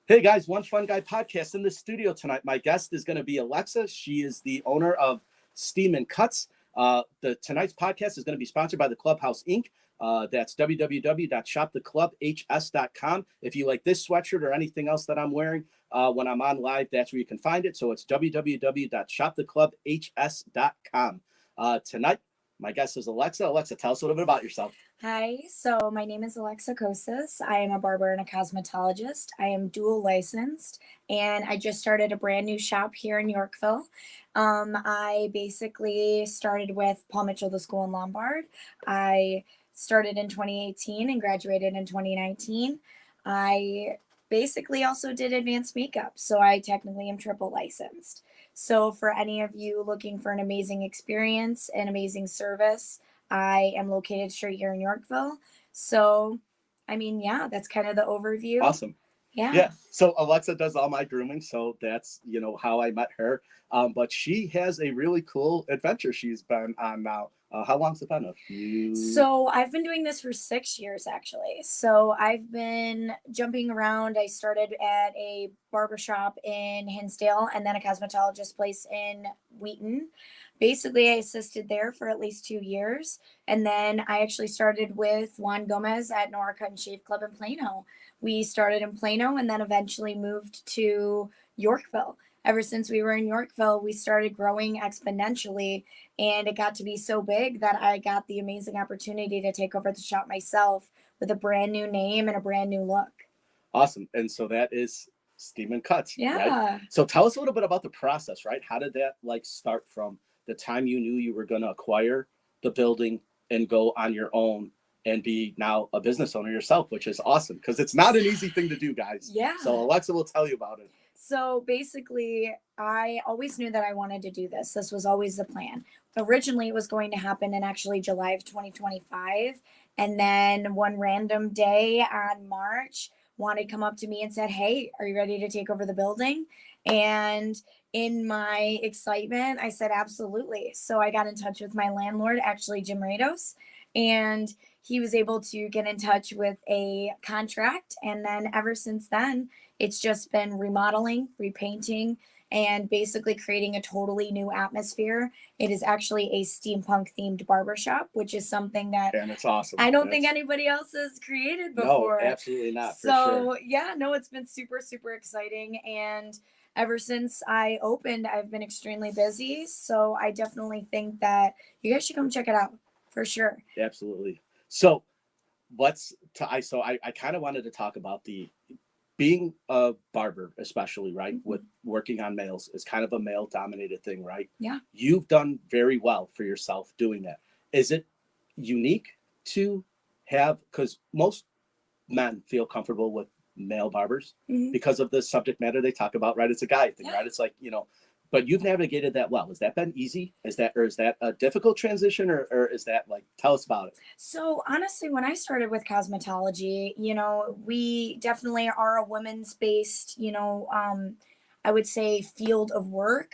Hey guys, One Fun Guy podcast in the studio tonight. My guest is going to be Alexa. She is the owner of Steam and Cuts. The tonight's podcast is going to be sponsored by the Clubhouse Inc. That's www.shoptheclubhs.com. If you like this sweatshirt or anything else that I'm wearing when I'm on live, that's where you can find it. So it's www.shoptheclubhs.com. Tonight, my guest is Alexa. Alexa, tell us a little bit about yourself. Hi, so my name is Alexa Kosas. I am a barber and a cosmetologist. I am dual licensed, and I just started a brand new shop here in Yorkville. I basically started with Paul Mitchell, the school in Lombard. I started in 2018 and graduated in 2019. I basically also did advanced makeup, so I technically am triple licensed. So, for any of you looking for an amazing experience and amazing service, I am located straight here in Yorkville. So, I mean, yeah, that's kind of the overview. Awesome. Yeah. Yeah. So Alexa does all my grooming. So that's, how I met her. But she has a really cool adventure she's been on now. How long's it been? So I've been doing this for 6 years actually. So I've been jumping around. I started at a barbershop in Hinsdale and then a cosmetologist place in Wheaton. Basically, I assisted there for at least 2 years. And then I actually started with Juan Gomez at Nora Cut and Shave Club in Plano. We started in Plano and then eventually moved to Yorkville. Ever since we were in Yorkville, we started growing exponentially, and it got to be so big that I got the amazing opportunity to take over the shop myself with a brand new name and a brand new look. Awesome. And so that is Steam and Cuts, Yeah. right? So tell us a little bit about the process, right? How did that start from the time you knew you were going to acquire the building and go on your own and be now a business owner yourself, which is awesome because it's not an easy thing to do, guys. Yeah. So Alexa will tell you about it. So basically, I always knew that I wanted to do this. This was always the plan. Originally, it was going to happen in actually July of 2025. And then one random day on March, Juan had come up to me and said, "Hey, are you ready to take over the building?" And in my excitement, I said, "Absolutely." So I got in touch with my landlord, actually, Jim Rados, and he was able to get in touch with a contract. And then ever since then, it's just been remodeling, repainting, and basically creating a totally new atmosphere. It is actually a steampunk themed barbershop, which is something that And it's awesome. I don't think anybody else has created before. No, absolutely not. So, for sure. Yeah, no, it's been super, super exciting. And ever since I opened, I've been extremely busy. So I definitely think that you guys should come check it out for sure. Absolutely. So I kind of wanted to talk about the being a barber, especially, right? Mm-hmm. With working on males is kind of a male dominated thing, right? Yeah. You've done very well for yourself doing that. Is it unique to have, because most men feel comfortable with male barbers because of the subject matter they talk about, right? It's a guy thing, right? It's like, but you've navigated that well. Has that been easy? Is that a difficult transition, or is that tell us about it? So honestly, when I started with cosmetology, we definitely are a women's based, I would say field of work.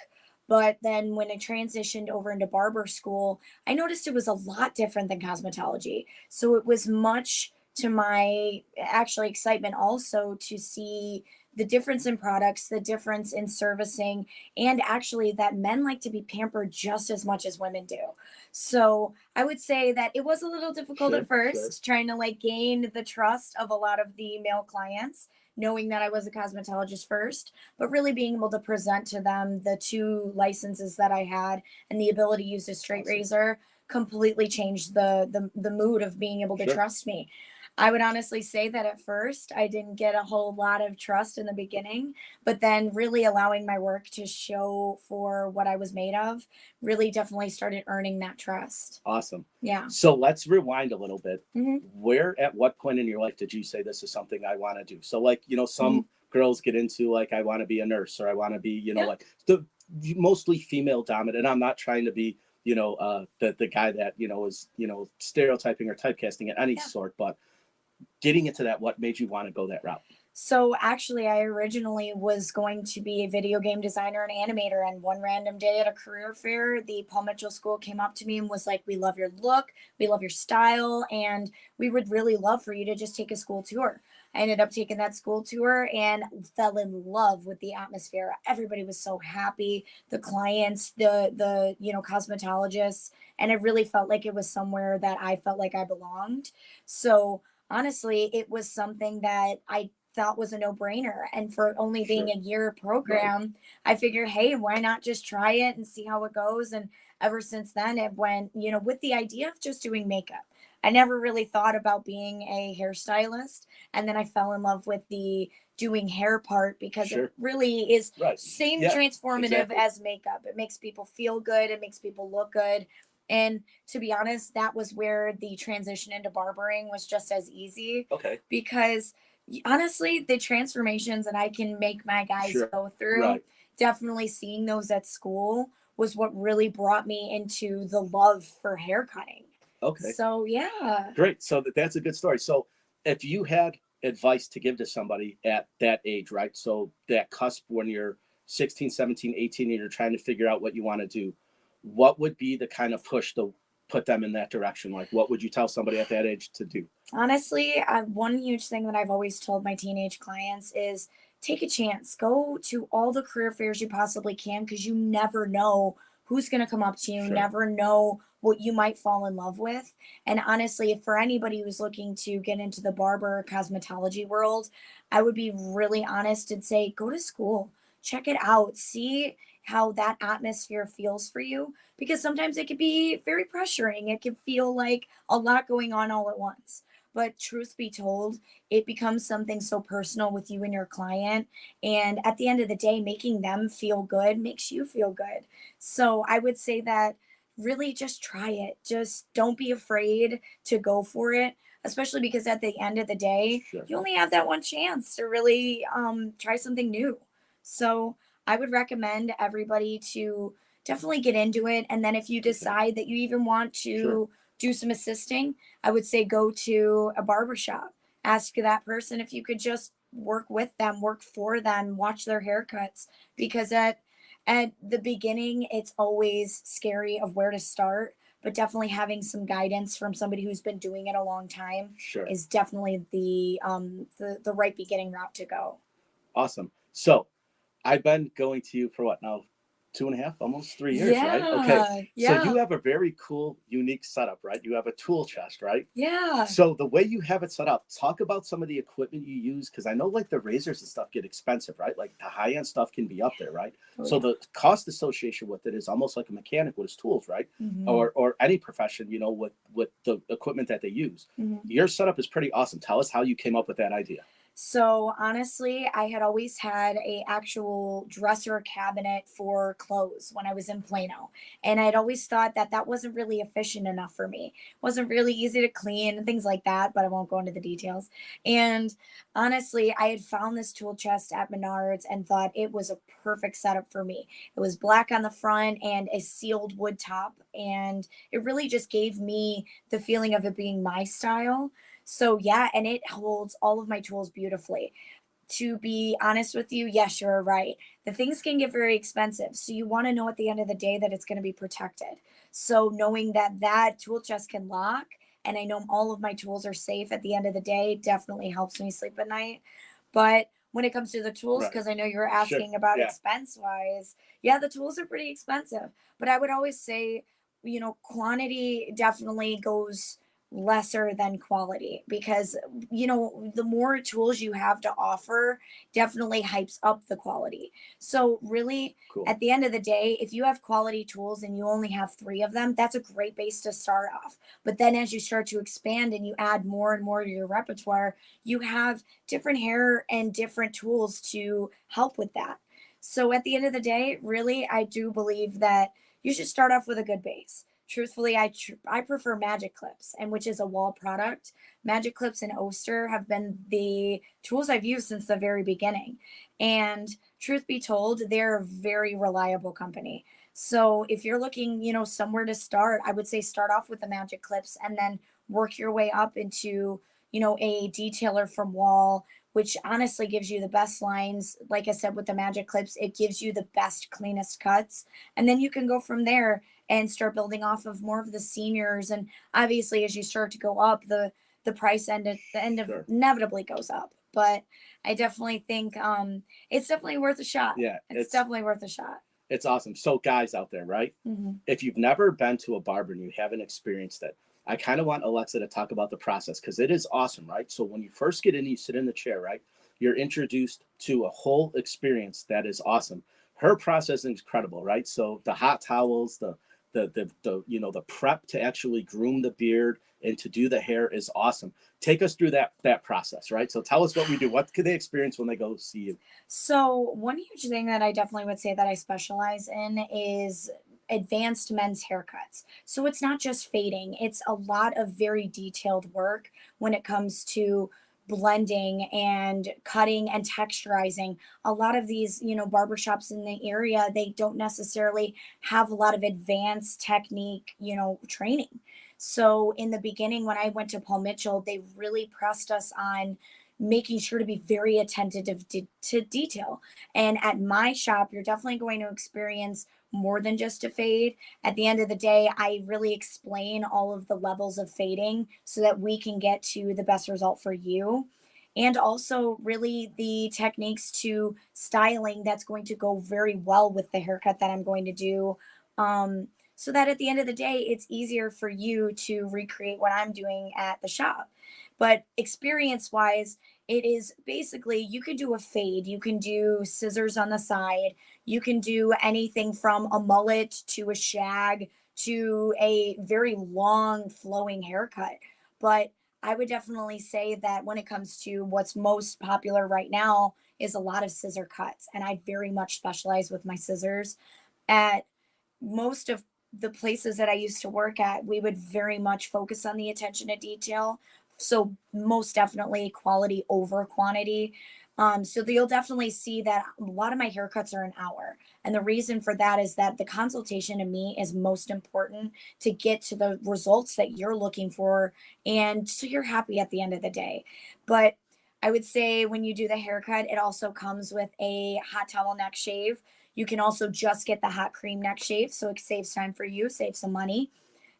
But then when it transitioned over into barber school, I noticed it was a lot different than cosmetology. So it was much to my actually excitement also to see the difference in products, the difference in servicing, and actually that men like to be pampered just as much as women do. So I would say that it was a little difficult Sure, at first, trying to gain the trust of a lot of the male clients, knowing that I was a cosmetologist first, but really being able to present to them the two licenses that I had and the ability to use a straight razor completely changed the mood of being able to trust me. I would honestly say that at first I didn't get a whole lot of trust in the beginning, but then really allowing my work to show for what I was made of really definitely started earning that trust. Awesome. Yeah. So let's rewind a little bit. Mhm. Where, at what point in your life did you say this is something I want to do? So some girls get into I want to be a nurse, or I want to be, the mostly female dominant. And I'm not trying to be, the guy that, is, stereotyping or typecasting at any sort, but getting into that, what made you want to go that route? So actually, I originally was going to be a video game designer and animator. And one random day at a career fair, the Paul Mitchell School came up to me and was like, "We love your look, we love your style, and we would really love for you to just take a school tour." I ended up taking that school tour and fell in love with the atmosphere. Everybody was so happy, the clients, the cosmetologists, and it really felt like it was somewhere that I felt like I belonged. So honestly, it was something that I thought was a no-brainer. And for only being Sure. a year Right. program, I figured, hey, why not just try it and see how it goes? And ever since then, it went, with the idea of just doing makeup. I never really thought about being a hairstylist. And then I fell in love with the doing hair part because it Sure. really is Right. same Yeah. transformative Exactly. as makeup. It makes people feel good, it makes people look good. And to be honest, that was where the transition into barbering was just as easy Okay. because honestly, the transformations that I can make my guys Sure. go through, Right. definitely seeing those at school was what really brought me into the love for hair cutting. Okay. So, yeah. Great. So that's a good story. So if you had advice to give to somebody at that age, right? So that cusp when you're 16, 17, 18, and you're trying to figure out what you want to do, what would be the kind of push to put them in that direction? Like, what would you tell somebody at that age to do? Honestly, one huge thing that I've always told my teenage clients is take a chance. Go to all the career fairs you possibly can because you never know who's going to come up to you, Sure. never know what you might fall in love with. And honestly, for anybody who's looking to get into the barber cosmetology world, I would be really honest and say go to school, check it out, see how that atmosphere feels for you because sometimes it can be very pressuring. It can feel like a lot going on all at once. But truth be told, it becomes something so personal with you and your client. And at the end of the day, making them feel good makes you feel good. So I would say that really just try it. Just don't be afraid to go for it, especially because at the end of the day, Sure. you only have that one chance to really try something new. So I would recommend everybody to definitely get into it. And then if you Okay. decide that you even want Sure. to do some assisting, I would say go to a barber shop. Ask that person if you could just work with them, work for them, watch their haircuts. Because at the beginning, it's always scary of where to start, but definitely having some guidance from somebody who's been doing it a long time Sure. is definitely the right beginning route to go. Awesome. So I've been going to you for what now? 2.5, almost 3 years, right? Okay. Yeah, So you yeah, have a very cool, unique setup, right? You have a tool chest, right? yeah. So the way you have it set up, talk about some of the equipment you use because I know like the razors and stuff get expensive, right? Like the high end stuff can be up there, right? Oh So yeah. the cost association with it is almost like a mechanic with his tools, right? Hmm. Or any profession, with the equipment that they use. Hmm. Your setup is pretty awesome. Tell us how you came up with that idea. So honestly, I had always had a actual dresser cabinet for clothes when I was in Plano, and I'd always thought that that wasn't really efficient enough for me. It wasn't really easy to clean and things like that, but I won't go into the details. And honestly, I had found this tool chest at Menards and thought it was a perfect setup for me. It was black on the front and a sealed wood top, and it really just gave me the feeling of it being my style. So yeah, and it holds all of my tools beautifully. To be honest with you, yes, you're right. The things can get very expensive. So you want to know at the end of the day that it's going to be protected. So knowing that that tool chest can lock and I know all of my tools are safe at the end of the day definitely helps me sleep at night. But when it comes to the tools, Right. because I know you're Sure. asking about Yeah. expense wise, yeah, the tools are pretty expensive. But I would always say, quantity definitely goes lesser than quality because the more tools you have to offer definitely hypes up the quality. So really Cool. at the end of the day, if you have quality tools and you only have 3 of them, that's a great base to start off. But then as you start to expand and you add more and more to your repertoire, you have different hair and different tools to help with that. So at the end of the day, really I do believe that you should start off with a good base. Truthfully, I prefer Magic Clips, and which is a wall product. Magic Clips and Oster have been the tools I've used since the very beginning. And truth be told, they're a very reliable company. So if you're looking, somewhere to start, I would say start off with the Magic Clips and then work your way up into, a detailer from Wall, which honestly gives you the best lines. Like I said, with the Magic Clips, it gives you the best, cleanest cuts. And then you can go from there and start building off of more of the seniors. And obviously, as you start to go up, the price end at the end of Sure. inevitably goes up. but I definitely think it's definitely worth a shot. Yeah, It's definitely worth a shot. it's awesome. So guys out there, right? If you've never been to a barber and you haven't experienced it, I kind of want Alexa to talk about the process because it is awesome, right? So when you first get in, you sit in the chair, right? You're introduced to a whole experience that is awesome. Her process is incredible, right? So the hot towels, the you know, the prep to actually groom the beard and to do the hair is awesome. Take us through that process, right? So tell us what we do. What could they experience when they go see you? So one huge thing that I definitely would say that I specialize in is advanced men's haircuts. So it's not just fading, it's a lot of very detailed work when it comes to blending and cutting and texturizing. A lot of these, barbershops in the area, they don't necessarily have a lot of advanced technique, training. So in the beginning, when I went to Paul Mitchell, they really pressed us on making sure to be very attentive to detail. And at my shop, you're definitely going to experience more than just a fade. At the end of the day, I really explain all of the levels of fading so that we can get to the best result for you. And also, really, the techniques to styling that's going to go very well with the haircut that I'm going to do. So that at the end of the day, it's easier for you to recreate what I'm doing at the shop. But experience wise, it is basically you can do a fade, you can do scissors on the side, you can do anything from a mullet to a shag to a very long flowing haircut. But I would definitely say that when it comes to what's most popular right now is a lot of scissor cuts. And I very much specialize with my scissors. At most of the places that I used to work at, we would very much focus on the attention to detail. So most definitely quality over quantity. So you'll definitely see that a lot of my haircuts are an hour. And the reason for that is that the consultation to me is most important to get to the results that you're looking for. And so you're happy at the end of the day. But I would say when you do the haircut, it also comes with a hot towel neck shave. You can also just get the hot cream neck shave, so it saves time for you, saves some money.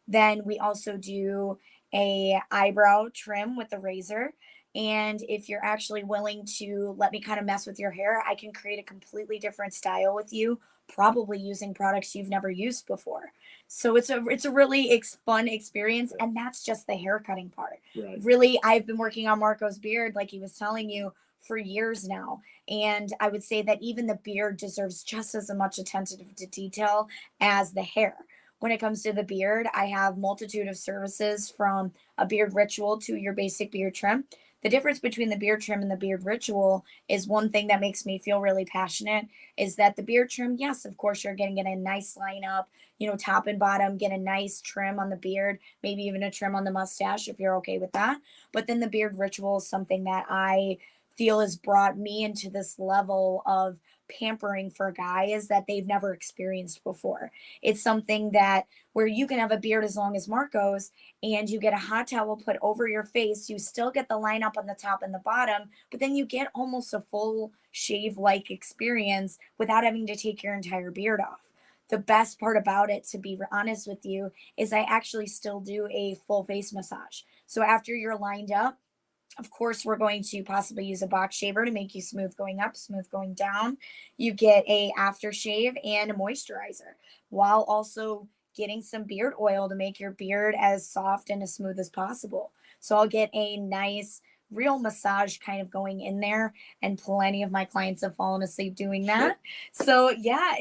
Then we also do a eyebrow trim with the razor. And if you're actually willing to let me kind of mess with your hair, I can create a completely different style with you, probably using products you've never used before. So it's a really fun experience, and that's just the hair cutting part. Right. Really, I've been working on Marco's beard, like he was telling you, for years now. And I would say that even the beard deserves just as much attention to detail as the hair. When it comes to the beard, I have multitude of services from a beard ritual to your basic beard trim. The difference between the beard trim and the beard ritual is one thing that makes me feel really passionate is that the beard trim, yes, of course, you're getting a nice lineup, top and bottom, get a nice trim on the beard, maybe even a trim on the mustache if you're okay with that. But then the beard ritual is something that I feel has brought me into this level of pampering for guys that they've never experienced before. It's something that where you can have a beard as long as Marco's and you get a hot towel put over your face. You still get the line up on the top and the bottom, but then you get almost a full shave like experience without having to take your entire beard off. The best part about it, to be honest with you, is I actually still do a full face massage. So after you're lined up, of course, we're going to possibly use a box shaver to make you smooth going up, smooth going down. You get a aftershave and a moisturizer while also getting some beard oil to make your beard as soft and as smooth as possible. So I'll get a nice real massage kind of going in there, and plenty of my clients have fallen asleep doing that. So yeah,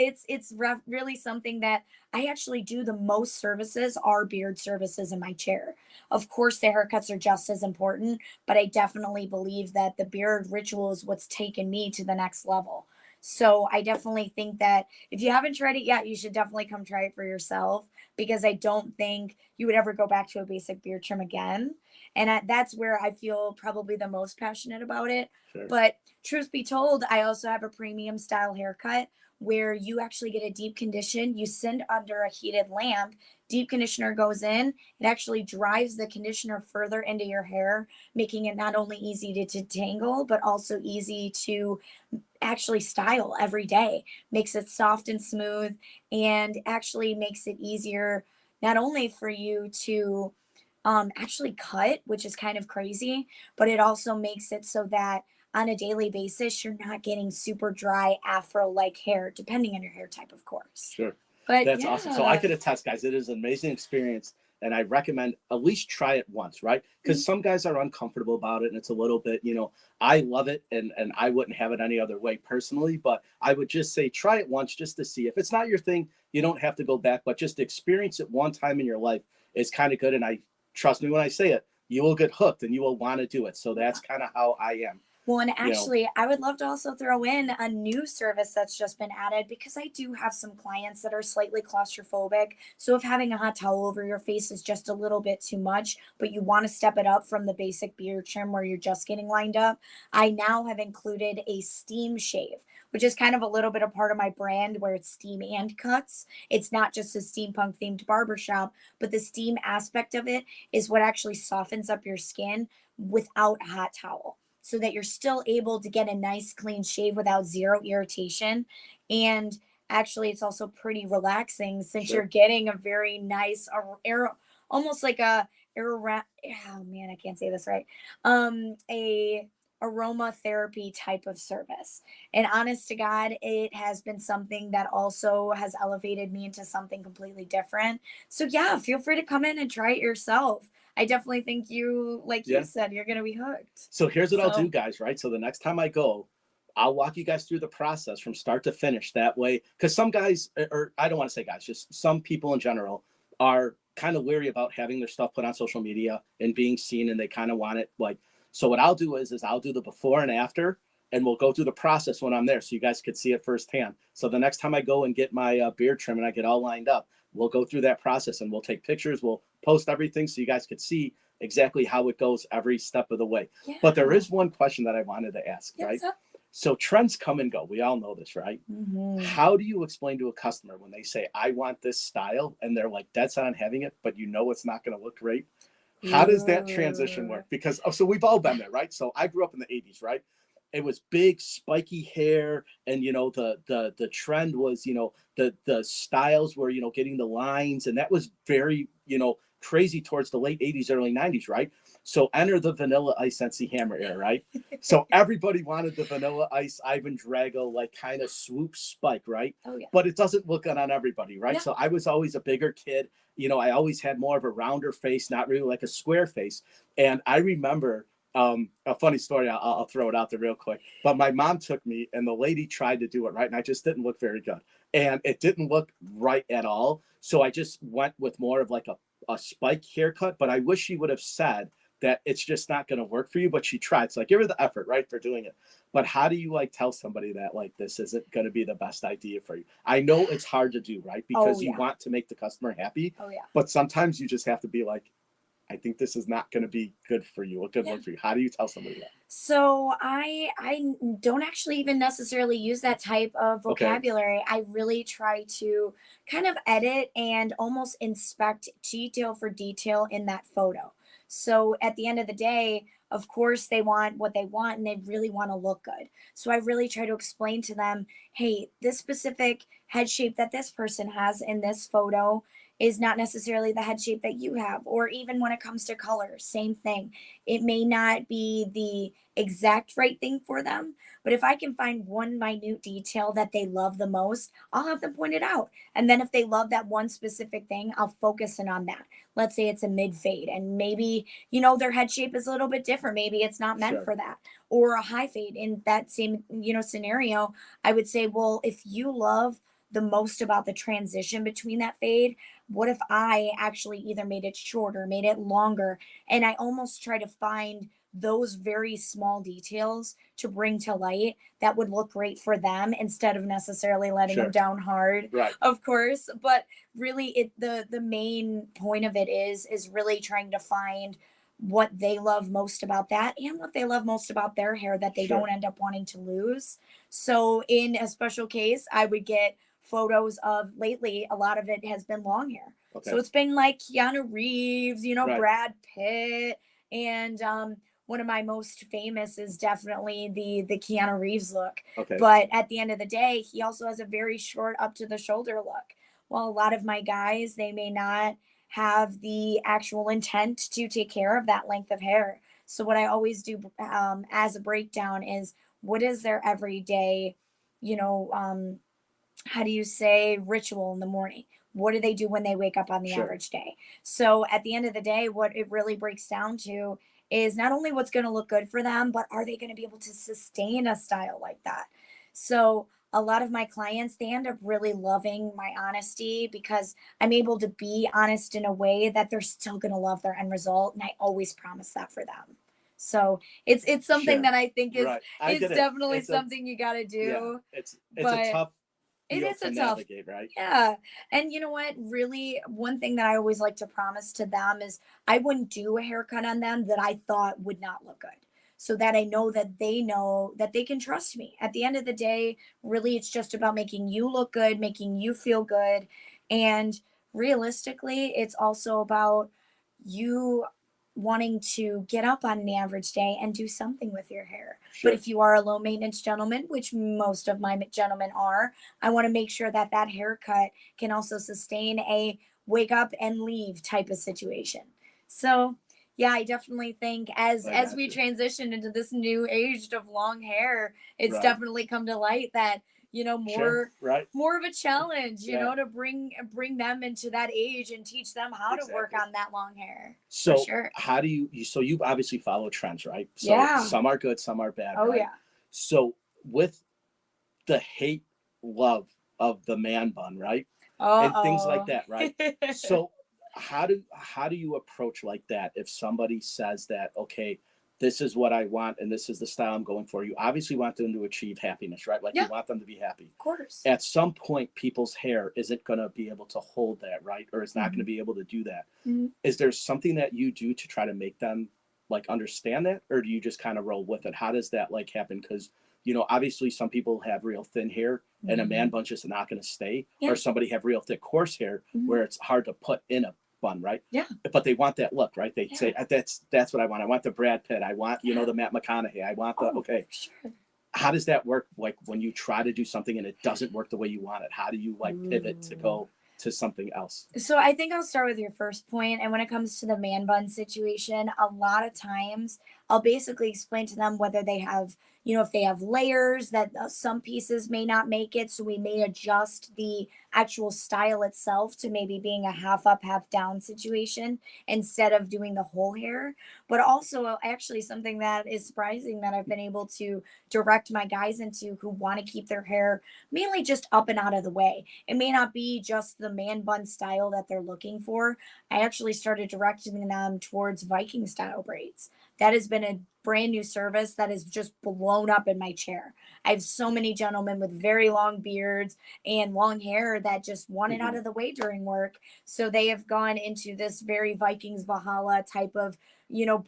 really something that I actually do the most services are beard services in my chair. Of course, the haircuts are just as important, but I definitely believe that the beard ritual is what's taken me to the next level. So I definitely think that if you haven't tried it yet, you should definitely come try it for yourself because I don't think you would ever go back to a basic beard trim again. And that's where I feel probably the most passionate about it. Sure. But truth be told, I also have a premium style haircut where you actually get a deep condition. You send under a heated lamp. Deep conditioner goes in. It actually drives the conditioner further into your hair, making it not only easy to detangle, but also easy to actually style every day. Makes it soft and smooth and actually makes it easier not only for you to actually cut, which is kind of crazy, but it also makes it so that on a daily basis, you're not getting super dry afro-like hair, depending on your hair type, of course. Sure. But That's yeah. awesome. So I could attest, guys, it is an amazing experience. And I recommend at least try it once, right? Because some guys are uncomfortable about it and it's a little bit, I love it and I wouldn't have it any other way personally, but I would just say try it once just to see. If it's not your thing, you don't have to go back, but just experience it one time in your life is kind of good. And I trust me when I say it, you will get hooked and you will want to do it. So that's kind of how I am. Well, and actually, I would love to also throw in a new service that's just been added because I do have some clients that are slightly claustrophobic. So if having a hot towel over your face is just a little bit too much, but you want to step it up from the basic beard trim where you're just getting lined up, I now have included a steam shave, which is kind of a little bit a part of my brand where it's steam and cuts. It's not just a steampunk themed barbershop, but the steam aspect of it is what actually softens up your skin without a hot towel, so that you're still able to get a nice clean shave without zero irritation. And actually, it's also pretty relaxing since Sure. you're getting a very nice, almost like oh man, I can't say this right. A aromatherapy type of service. And honest to God, it has been something that also has elevated me into something completely different. So yeah, feel free to come in and try it yourself. I definitely think you, like you Yeah. said, you're going to be hooked. So here's what I'll So- do, guys, right? So the next time I go, I'll walk you guys through the process from start to finish. That way, because some guys, or I don't want to say guys, just some people in general are kind of leery about having their stuff put on social media and being seen, and they kind of want it like. So what I'll do is I'll do the before and after, and we'll go through the process when I'm there, so you guys could see it firsthand. So the next time I go and get my beard trim and I get all lined up, we'll go through that process and we'll take pictures. We'll post everything so you guys could see exactly how it goes every step of the way. Yeah. But there is one question that I wanted to ask, Yeah, right? what's up? So trends come and go. We all know this, right? Mhm. How do you explain to a customer when they say, I want this style, and they're like dead set on having it, but it's not going to look great? How does that transition work? Because so we've all been there, right? So I grew up in the 80s, right? It was big spiky hair, and the trend was the styles were getting the lines, and that was very crazy towards the late 80s, early 90s, right? So enter the Vanilla Ice MC Hammer era, right? So everybody wanted the Vanilla Ice Ivan Drago like kind of swoop spike, right? Oh yeah. But it doesn't look good on everybody, right? Yeah. So I was always a bigger kid. I always had more of a rounder face, not really like a square face. And I remember a funny story. I'll throw it out there real quick. But my mom took me, and the lady tried to do it right, and I just didn't look very good, and it didn't look right at all. So I just went with more of like a spike haircut. But I wish she would have said that it's just not going to work for you. But she tried. So I give her the effort, right, for doing it. But how do you tell somebody that this isn't going to be the best idea for you? I know it's hard to do, right, because you want to make the customer happy. Oh yeah. But sometimes you just have to be like, I think this is not going to be good for you, a good look for you. How do you tell somebody that? So I don't actually even necessarily use that type of vocabulary. Okay. I really try to kind of edit and almost inspect detail for detail in that photo. So at the end of the day, of course, they want what they want and they really want to look good. So I really try to explain to them, hey, this specific head shape that this person has in this photo is not necessarily the head shape that you have. Or even when it comes to color, same thing. It may not be the exact right thing for them, but if I can find one minute detail that they love the most, I'll have them point it out. And then if they love that one specific thing, I'll focus in on that. Let's say it's a mid fade, and maybe their head shape is a little bit different. Maybe it's not meant for that. Or a high fade. In that same scenario, I would say, well, if you love the most about the transition between that fade, what if I actually either made it shorter, made it longer? And I almost try to find those very small details to bring to light that would look great for them instead of necessarily letting them down hard, right, of course. But really the main point of it is really trying to find what they love most about that and what they love most about their hair that they don't end up wanting to lose. So in a special case, I would get photos of, lately a lot of it has been long hair. Okay. So it's been like Keanu Reeves, Brad Pitt, and one of my most famous is definitely the Keanu Reeves look. Okay. But at the end of the day, he also has a very short up to the shoulder look. Well, a lot of my guys, they may not have the actual intent to take care of that length of hair. So what I always do as a breakdown is what is their everyday, you know, how do you say, ritual in the morning? What do they do when they wake up on the Sure. average day? So at the end of the day, what it really breaks down to is not only what's going to look good for them, but are they going to be able to sustain a style like that? So a lot of my clients, they end up really loving my honesty because I'm able to be honest in a way that they're still going to love their end result, and I always promise that for them. So it's something Sure. that I think Right. I is get it. definitely It's a something you got to yeah. do. It's a But tough it field is to a tough, navigate, right? yeah. And you know what? Really, one thing that I always like to promise to them is I wouldn't do a haircut on them that I thought would not look good. So that I know that they can trust me. At the end of the day, really, it's just about making you look good, making you feel good. And realistically, it's also about you wanting to get up on an average day and do something with your hair. But Sure. if you are a low maintenance gentleman, which most of my gentlemen are, I want to make sure that that haircut can also sustain a wake up and leave type of situation. So, yeah, I definitely think I as got we you. transition into this new age of long hair, it's Right. definitely come to light that, Sure. Right. more of a challenge, Yeah. to bring them into that age and teach them how to work Exactly. on that long hair. For So sure. how do so you obviously follow trends, right? So Yeah. some are good, some are bad, Oh right? yeah. So with the hate love of the man bun, right? And things like Uh-oh. that, right? So how do you approach like that if somebody says that, okay, this is what I want and this is the style I'm going for? You obviously want them to achieve happiness, right? Like you Yeah, want them to be happy. of course. At some point, people's hair isn't going to be able to hold that, right? Or it's not going to Mhm. be able to do that. Mhm. Is there something that you do to try to make them like understand that, or do you just kind of roll with it? How does that like happen? Because obviously some people have real thin hair and a man Mhm. bun just not going to stay, Yeah. or somebody have real thick coarse hair Mhm. where it's hard to put in a bun, right? Yeah. But they want that look, right? They Yeah. say that's what I want. I want the Brad Pitt. I want Yeah. the Matt McConaughey. I want the Oh, okay. for sure. How does that work? Like when you try to do something and it doesn't work the way you want it, how do you like pivot to Ooh. go to something else? So I think I'll start with your first point. And when it comes to the man bun situation, a lot of times I'll basically explain to them whether they have, if they have layers that some pieces may not make it. So we may adjust the actual style itself to maybe being a half up, half down situation instead of doing the whole hair. But also, actually, something that is surprising that I've been able to direct my guys into who want to keep their hair mainly just up and out of the way. It may not be just the man bun style that they're looking for. I actually started directing them towards Viking style braids. That has been a brand new service that has just blown up in my chair. I have so many gentlemen with very long beards and long hair that just want it out Hmm. of the way during work. So they have gone into this very Vikings Valhalla type of,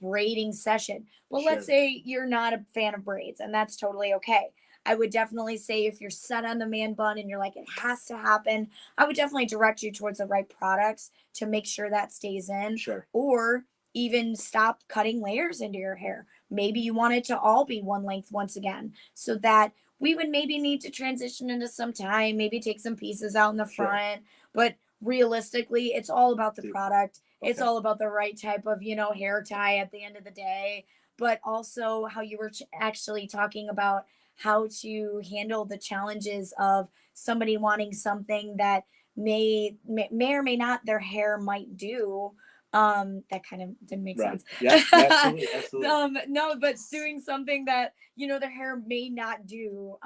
braiding session. Well, let's Sure. say you're not a fan of braids, and that's totally okay. I would definitely say if you're set on the man bun and you're like, it has to happen, I would definitely direct you towards the right products to make sure that stays in, Sure. or even stop cutting layers into your hair. Maybe you want it to all be one length once again, so that we would maybe need to transition into some time, maybe take some pieces out in the Sure. front. But realistically, it's all about the Dude. product. It's Okay. all about the right type of, hair tie at the end of the day, but also how you were actually talking about how to handle the challenges of somebody wanting something that may or may not their hair might do. That kind of didn't make Right. sense. Yeah. Absolutely. Absolutely. No, but doing something that their hair may not do.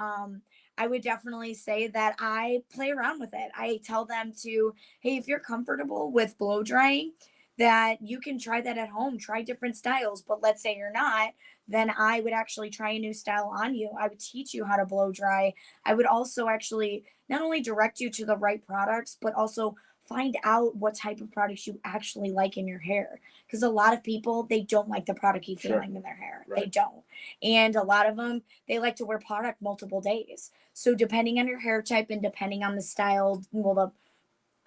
I would definitely say that I play around with it. I tell them to, hey, if you're comfortable with blow drying, that you can try that at home, try different styles. But let's say you're not, then I would actually try a new style on you. I would teach you how to blow dry. I would also actually not only direct you to the right products, but also find out what type of products you actually like in your hair. Because a lot of people, they don't like the product-y Sure. feeling in their hair. They Right. don't. And a lot of them, they like to wear product multiple days. So depending on your hair type and depending on the style, well, the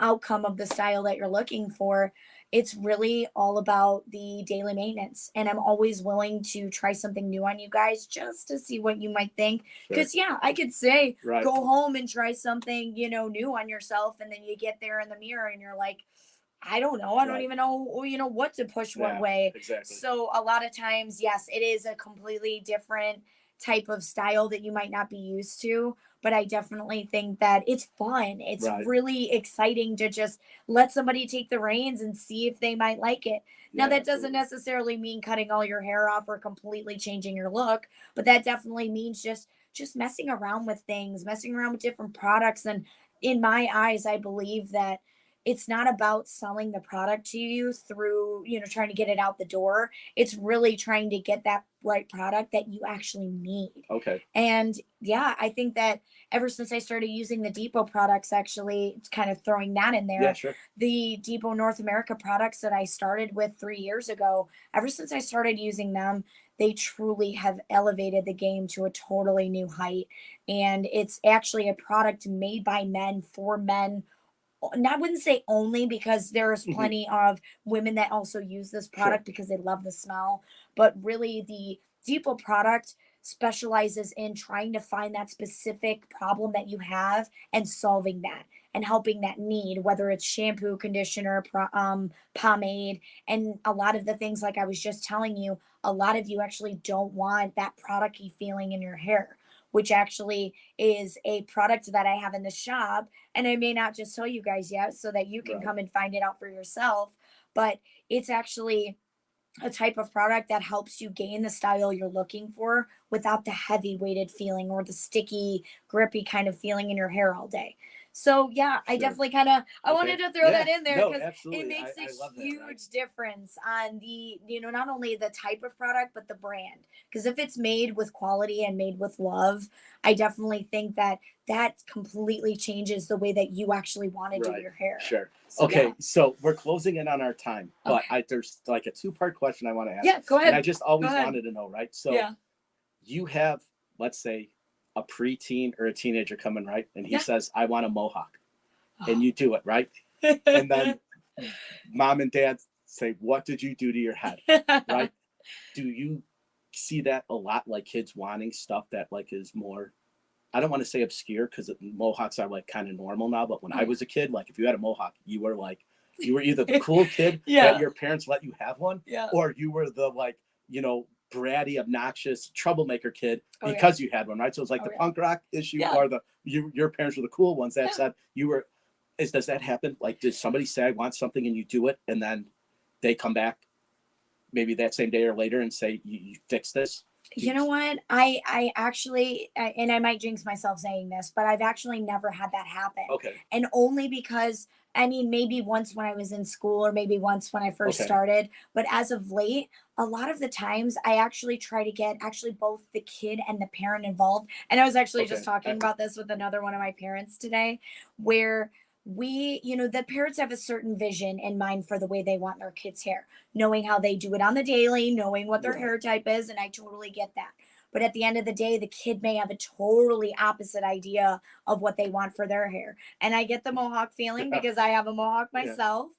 outcome of the style that you're looking for, it's really all about the daily maintenance. And I'm always willing to try something new on you guys just to see what you might think. Sure. Because, yeah, I could say, Right. go home and try something, new on yourself. And then you get there in the mirror and you're like, I don't know. I don't Right. even know, what to push what Yeah, way. exactly. So a lot of times, yes, it is a completely different type of style that you might not be used to. But I definitely think that it's fun. It's Right. really exciting to just let somebody take the reins and see if they might like it. Now, Yeah, that doesn't absolutely. necessarily mean cutting all your hair off or completely changing your look, but that definitely means just messing around with things, messing around with different products. And in my eyes, I believe that it's not about selling the product to you through, trying to get it out the door. It's really trying to get that right product that you actually need. Okay. And yeah, I think that ever since I started using the Depot products, actually, it's kind of throwing that in Yeah, there, sure. the Depot North America products that I started with 3 years ago, ever since I started using them, they truly have elevated the game to a totally new height. And it's actually a product made by men for men. And I wouldn't say only, because there's Hmm. plenty of women that also use this Sure. product because they love the smell. But really, the Depot product specializes in trying to find that specific problem that you have and solving that and helping that need, whether it's shampoo, conditioner, pomade, and a lot of the things like I was just telling you. A lot of you actually don't want that product-y feeling in your hair, which actually is a product that I have in the shop, and I may not just tell you guys yet so that you can Right. come and find it out for yourself. But it's actually a type of product that helps you gain the style you're looking for without the heavy weighted feeling or the sticky, grippy kind of feeling in your hair all day. So yeah, I Sure. definitely kind of I wanted Okay. to throw Yeah. that in there No, because it absolutely. makes a I love that. Right. huge difference on the, not only the type of product but the brand. Because if it's made with quality and made with love, I definitely think that that completely changes the way that you actually want to do Right. your hair. Sure. So yeah. Okay. So we're closing in on our time, but Okay. there's like a two-part question I want to ask, Yeah, go and I ahead. just Go always ahead. wanted to know. Right. So Yeah. you have, let's say, a preteen or a teenager coming, right, and he Yeah. says, "I want a mohawk," and Oh. you do it, right, and then mom and dad say, "What did you do to your head?" Right? Do you see that a lot, like kids wanting stuff that like is more, I don't want to say obscure because mohawks are like kind of normal now, but when Oh I yeah. was a kid, like if you had a mohawk, you were either the cool kid that Yeah. your parents let you have one, Yeah. or you were the like, bratty, obnoxious troublemaker kid Oh yeah. because you had one, right? So it's like Oh the yeah. punk rock issue, Yeah. or your parents were the cool ones that Yeah. said you were. Does that happen? Like, does somebody say I want something and you do it, and then they come back maybe that same day or later and say you fix this? You know what? I actually, and I might jinx myself saying this, but I've actually never had that happen. Okay. And only because, I mean, maybe once when I was in school or maybe once when I first Okay. started, but as of late, a lot of the times I actually try to get actually both the kid and the parent involved. And I was actually just Okay. talking about this with another one of my parents today, where the parents have a certain vision in mind for the way they want their kids' hair, knowing how they do it on the daily, knowing what their Right. hair type is, and I totally get that. But at the end of the day, the kid may have a totally opposite idea of what they want for their hair. And I get the mohawk feeling Yeah. because I have a mohawk Yeah. myself,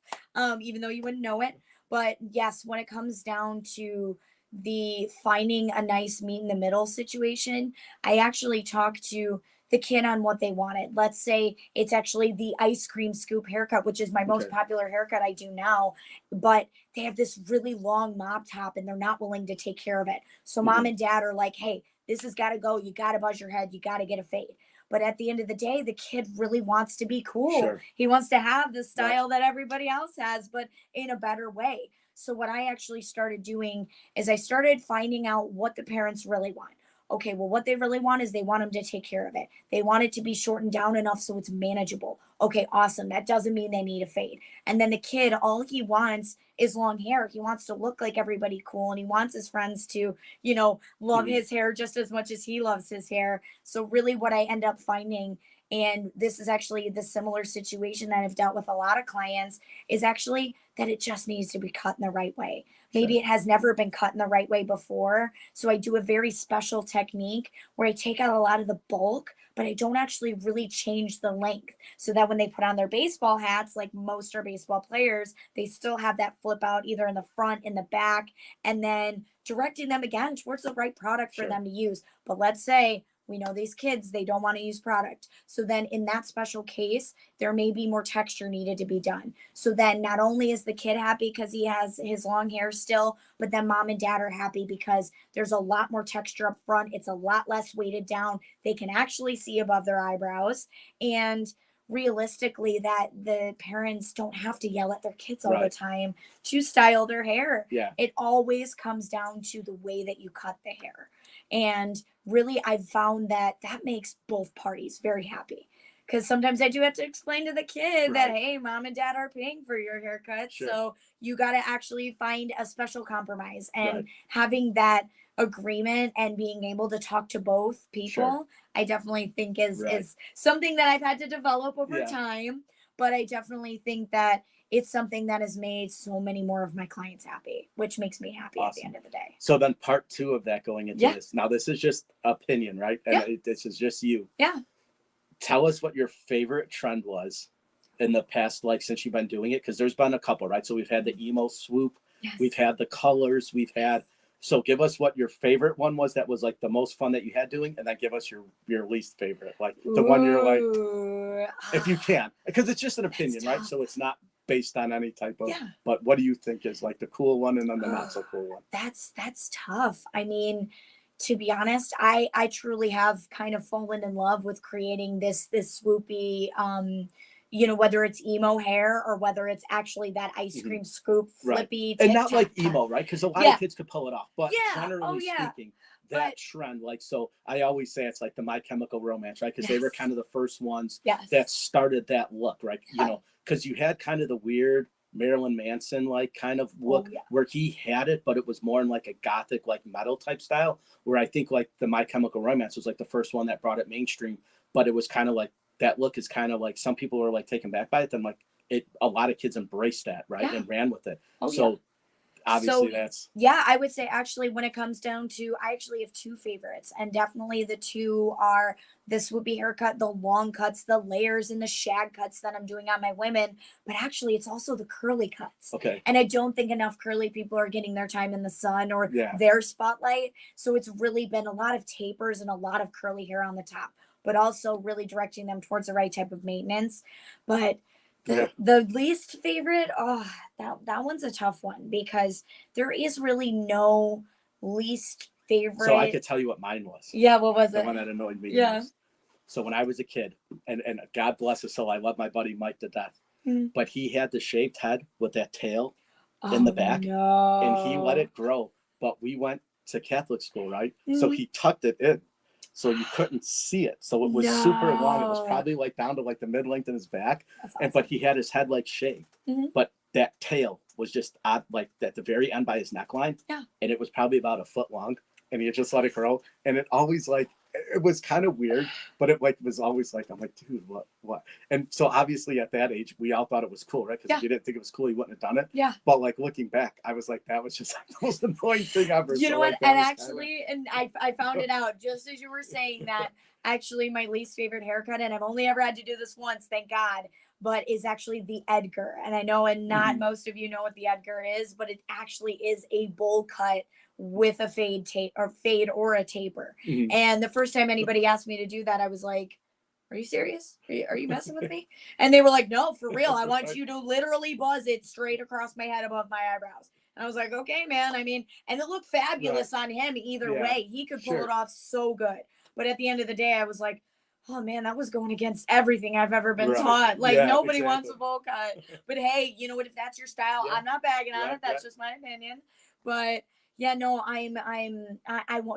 even though you wouldn't know it. But yes, when it comes down to the finding a nice meet in the middle situation, I actually talk to the kid on what they wanted. Let's say it's actually the ice cream scoop haircut, which is my most Okay. popular haircut I do now, but they have this really long mop top and they're not willing to take care of it. So mom Hmm. and dad are like, hey, this has got to go. You got to buzz your head. You got to get a fade. But at the end of the day, the kid really wants to be cool. Sure. He wants to have the Right. style that everybody else has, but in a better way. So, what I actually started doing is I started finding out what the parents really want. Okay, well, what they really want is they want them to take care of it. They want it to be shortened down enough so it's manageable. Okay, awesome. That doesn't mean they need a fade. And then the kid, all he wants is long hair. He wants to look like everybody cool and he wants his friends to, love Hmm. his hair just as much as he loves his hair. So, really, what I end up finding, and this is actually the similar situation that I've dealt with a lot of clients, is actually that it just needs to be cut in the right way. Maybe Sure. it has never been cut in the right way before. So I do a very special technique where I take out a lot of the bulk, but I don't actually really change the length. So that when they put on their baseball hats, like most are baseball players, they still have that flip out either in the front, in the back, and then directing them again towards the right product for Sure. them to use. But let's say We know these kids, they don't want to use product. So then in that special case, there may be more texture needed to be done. So then not only is the kid happy because he has his long hair still, but then mom and dad are happy because there's a lot more texture up front. It's a lot less weighted down. They can actually see above their eyebrows. And realistically, that the parents don't have to yell at their kids all the Right. time to style their hair. Yeah. It always comes down to the way that you cut the hair. And really, I've found that that makes both parties very happy. Because sometimes I do have to explain to the kid that, Right. hey, mom and dad are paying for your haircut. Sure. So you got to actually find a special compromise. And Right. having that agreement and being able to talk to both people, Sure. I definitely think is Right. is something that I've had to develop over Yeah. time. But I definitely think that it's something that has made so many more of my clients happy, which makes me happy at the Awesome. end of the day. So then part 2 of that going into Yeah. this. Now this is just opinion, right? And Yeah. this is just you. Yeah. Tell us what your favorite trend was in the past, like since you've been doing it, because there's been a couple, right? So we've had the emo swoop, Yes. we've had the colors, we've had. So give us what your favorite one was that was like the most fun that you had doing, and then give us your least favorite, like the one you're like, Ooh. if you can, because it's just an That's opinion, right? tough. So it's not based on any type of. Yeah. But what do you think is like the cool one, and then the not so cool one? That's tough. I mean, to be honest, I truly have kind of fallen in love with creating this swoopy whether it's emo hair or whether it's actually that ice Mhm. cream scoop Right. flippy And tip not like top. emo, right? Because a lot Yeah. of kids could pull it off, but Yeah. generally Oh yeah. speaking, that But trend, like, so I always say it's like the My Chemical Romance, right? Because they were yes. kind of the first ones Yes. that started that look, right? You Yeah. know, because you had kind of the weird Marilyn Manson like kind of Oh look yeah. where he had it, but it was more in like a gothic, like metal type style. Where I think like the My Chemical Romance was like the first one that brought it mainstream, but it was kind of like that look is kind of like some people were like taken back by it. Then like a lot of kids embraced that, right, Yeah. and ran with it. Oh yeah. So obviously So that's yeah, I would say actually when it comes down to, I actually have two favorites, and definitely the two are the swoopy haircut, the long cuts, the layers and the shag cuts that I'm doing on my women, but actually it's also the curly cuts. okay. And I don't think enough curly people are getting their time in the sun or Yeah. their spotlight. So it's really been a lot of tapers and a lot of curly hair on the top, but also really directing them towards the right type of maintenance. But Yeah. the least favorite, oh, that one's a tough one because there is really no least favorite. So I could tell you what mine was. Yeah, what was The it? one that annoyed me the Yeah. most. So when I was a kid, and God bless his soul, I love my buddy Mike to death, Mm. but he had the shaved head with that tail Oh, in the back, no. and he let it grow. But we went to Catholic school, right? So Mhm. he tucked it in, so you couldn't see it. So it was super long. It was No. probably like down to like the mid length in his back, That's and but he had his head like shaved, Mhm. but that tail was just like at the very end by his neckline. Yeah. And it was probably about a foot long, and he just let it grow, and it always like it was kind of weird, but it like was always like, I'm like, dude, what? And so obviously at that age, we all thought it was cool, right? Because Yeah. if you didn't think it was cool, you wouldn't have done it. Yeah. But like looking back, I was like, that was just like the most annoying thing ever. You So, know like, what? that And was actually, and I found it out just as you were saying that. Actually, my least favorite haircut, and I've only ever had to do this once, thank God, but is actually the Edgar. And I know, and not Mhm. most of you know what the Edgar is, but it actually is a bowl cut with a fade or a taper. Mhm. And the first time anybody asked me to do that, I was like, "Are you serious? Are you messing with me?" And they were like, "No, for real. I want you to literally buzz it straight across my head above my eyebrows." And I was like, "Okay, man." I mean, and it looked fabulous on him either Yeah. way. He could pull Sure. it off so good. But at the end of the day, I was like, "Oh man, that was going against everything I've ever been Right. taught. Like Yeah, nobody wants a exactly. bowl cut." But hey, you know what? If that's your style, Yeah. I'm not bagging on Yeah, it. That's yeah. just my opinion. But yeah, no,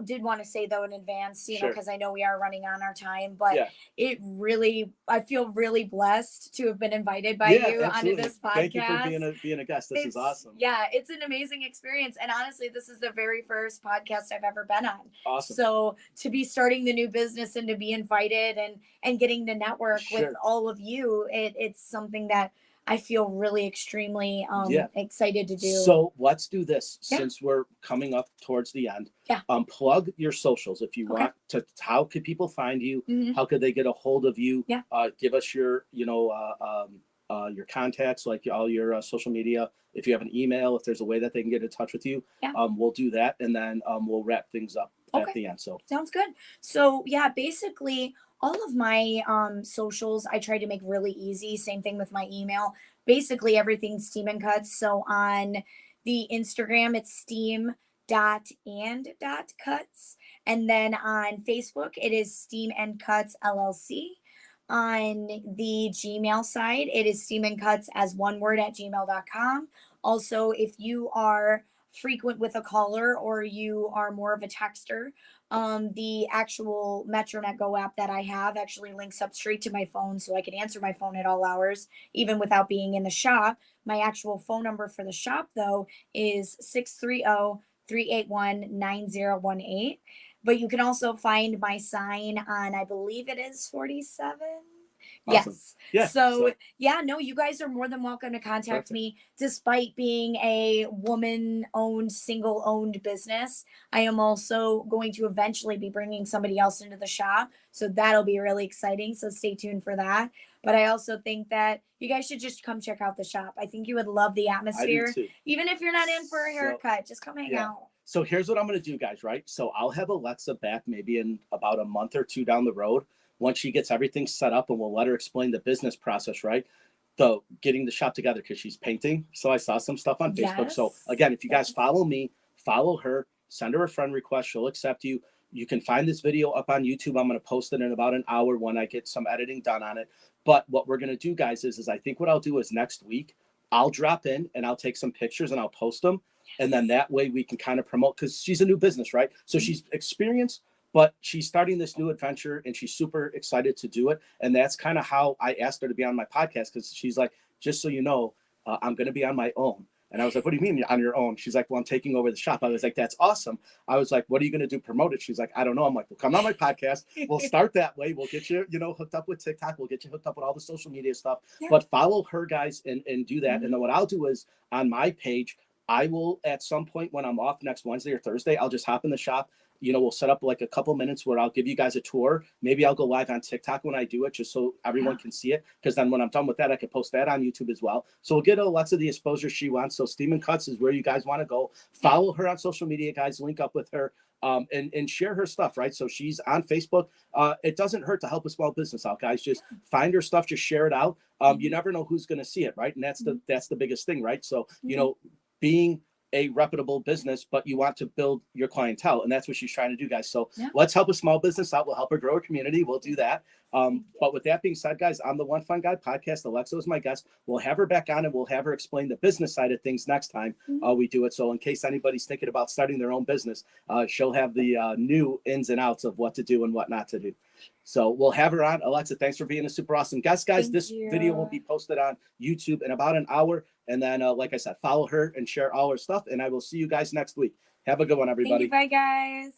did want to say though in advance, Sure. because I know we are running on our time, but Yeah. I feel really blessed to have been invited by Yeah, you onto absolutely. this podcast. Thank you for being a guest. This is awesome. Yeah, it's an amazing experience. And honestly, this is the very first podcast I've ever been on. Awesome. So to be starting the new business and to be invited and getting to network with Sure. all of you, it's something that I feel really extremely Yeah. excited to do. So let's do this Yeah. since we're coming up towards the end. Yeah. Plug your socials if you Okay. want to. How could people find you? Mhm. How could they get a hold of you? Yeah. Give us your, your contacts, like all your social media. If you have an email, if there's a way that they can get in touch with you, Yeah. we'll do that, and then we'll wrap things up at Okay. the end. So Sounds good. So yeah, basically all of my socials I try to make really easy. Same thing with my email. Basically everything's Steam and Cuts. So on the Instagram it's steam dot and dot cuts. And then on Facebook it is Steam and Cuts LLC. On the Gmail side, it is Steam and Cuts as one word at gmail.com. Also, if you are frequent with a caller or you are more of a texter, the actual MetroNet Go app that I have actually links up straight to my phone so I can answer my phone at all hours, even without being in the shop. My actual phone number for the shop, though, is 630-381-9018. But you can also find my sign on, I believe it is 47. awesome. Yes. Yeah. So, yeah, no, you guys are more than welcome to contact Perfect. me. Despite being a woman owned, single owned business, I am also going to eventually be bringing somebody else into the shop. So, that'll be really exciting. So, stay tuned for that. But I also think that you guys should just come check out the shop. I think you would love the I do atmosphere. too. Even if you're not in for a So, haircut, just come hang yeah. out. So here's what I'm going to do, guys, right? So I'll have Alexa back maybe in about a month or two down the road once she gets everything set up, and we'll let her explain the business process, right? The getting the shop together because she's painting. So I saw some stuff on Facebook. So Yes. again, if you guys Yes. follow me, follow her, send her a friend request, she'll accept you. You can find this video up on YouTube. I'm going to post it in about an hour when I get some editing done on it. But what we're going to do, guys, is I think what I'll do is next week, I'll drop in and I'll take some pictures and I'll post them. And then that way we can kind of promote, because she's a new business, right? So she's experienced, but she's starting this new adventure and she's super excited to do it. And that's kind of how I asked her to be on my podcast, because she's like, just so you know, I'm going to be on my own. And I was like, what do you mean you're on your own? She's like, well, I'm taking over the shop. I was like, that's awesome. I was like, what are you going to do? Promote it? She's like, I don't know. I'm like, well, come on my podcast. We'll start that way. We'll get you, hooked up with TikTok. We'll get you hooked up with all the social media stuff. Yeah. But follow her, guys, and do that. Mhm. And then what I'll do is on my page, I will at some point when I'm off next Wednesday or Thursday, I'll just hop in the shop. We'll set up like a couple minutes where I'll give you guys a tour. Maybe I'll go live on TikTok when I do it, just so everyone can see it. Because then when I'm done with that, I can post that on YouTube as well. So we'll get Alexa the exposure she wants. So Steam and Cuts is where you guys want to go. Follow her on social media, guys. Link up with her. And share her stuff, right? So she's on Facebook. It doesn't hurt to help a small business out, guys. Just find her stuff, just share it out. You never know who's going to see it, right? And that's the biggest thing, right? So being a reputable business, but you want to build your clientele, and that's what she's trying to do, guys. So let's help a small business out. We'll help her grow her community. We'll do that. But with that being said, guys, on the One Fun Guy podcast, Alexa is my guest. We'll have her back on and we'll have her explain the business side of things next time we do it. So in case anybody's thinking about starting their own business, she'll have the new ins and outs of what to do and what not to do. So we'll have her on. Alexa, thanks for being a super awesome guest, guys. Thank This you. video will be posted on YouTube in about an hour. And then, like I said, follow her and share all her stuff. And I will see you guys next week. Have a good one, everybody. Thank you. Bye, guys.